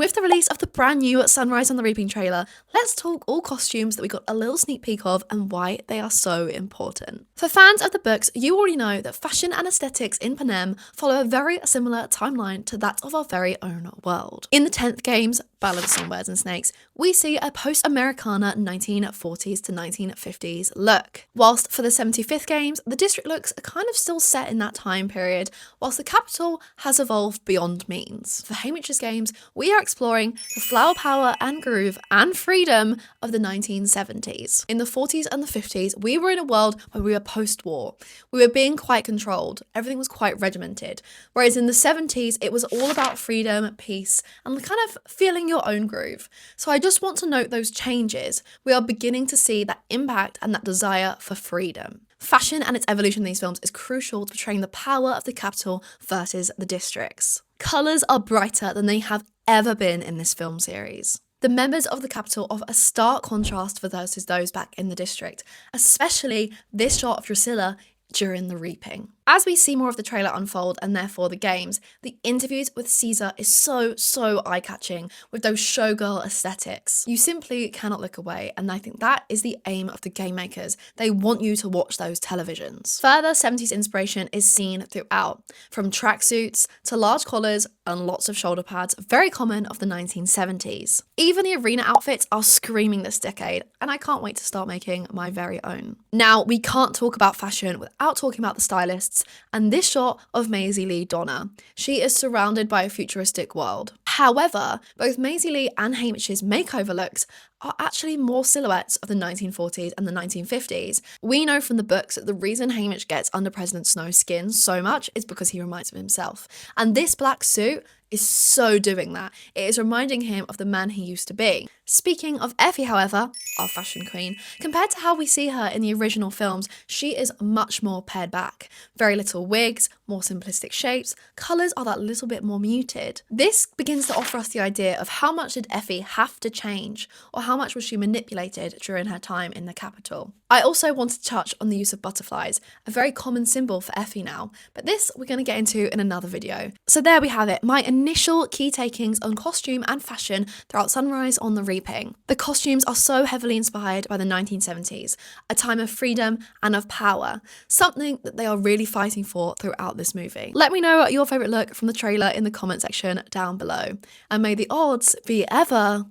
with the release of the brand new Sunrise on the Reaping trailer, let's talk all costumes that we got a little sneak peek of and why they are so important. For fans of the books, you already know that fashion and aesthetics in Panem follow a very similar timeline to that of our very own world. In the 10th games, Ballad of Songbirds and Snakes, we see a post-Americana 1940s to 1950s look. Whilst for the 75th games, the district looks are kind of still set in that time period, whilst the capital has evolved beyond means. For Hamitch's games, we are exploring the flower power and groove and freedom of the 1970s. In the 40s and the 50s, we were in a world where we were post-war. We were being quite controlled. Everything was quite regimented. Whereas in the 70s, it was all about freedom, peace, and kind of feeling your own groove. So I just want to note those changes. We are beginning to see that impact and that desire for freedom. Fashion and its evolution in these films is crucial to portraying the power of the capital versus the districts. Colours are brighter than they have ever been in this film series. The members of the capital offer a stark contrast versus those back in the district, especially this shot of Drusilla during the reaping. As we see more of the trailer unfold and therefore the games, the interviews with Caesar is so eye-catching with those showgirl aesthetics. You simply cannot look away, and I think that is the aim of the game makers. They want you to watch those televisions. Further 70s inspiration is seen throughout, from tracksuits to large collars and lots of shoulder pads, very common of the 1970s. Even the arena outfits are screaming this decade, and I can't wait to start making my very own. Now, we can't talk about fashion without talking about the stylists, and this shot of Maisie Lee Donna. She is surrounded by a futuristic world. However, both Maisie Lee and Hamitch's makeover looks are actually more silhouettes of the 1940s and the 1950s. We know from the books that the reason Hamitch gets under President Snow's skin so much is because he reminds him of himself. And this black suit is so doing that. It is reminding him of the man he used to be. Speaking of Effie, however, our fashion queen, compared to how we see her in the original films, she is much more pared back. Very little wigs, more simplistic shapes, colours are that little bit more muted. This begins to offer us the idea of how much did Effie have to change, or how much was she manipulated during her time in the capital. I also want to touch on the use of butterflies, a very common symbol for Effie now, but this we're going to get into in another video. So there we have it, my initial key takings on costume and fashion throughout Sunrise on the Reaping. The costumes are so heavily inspired by the 1970s, a time of freedom and of power, something that they are really fighting for throughout this movie. Let me know your favourite look from the trailer in the comment section down below, and may the odds be ever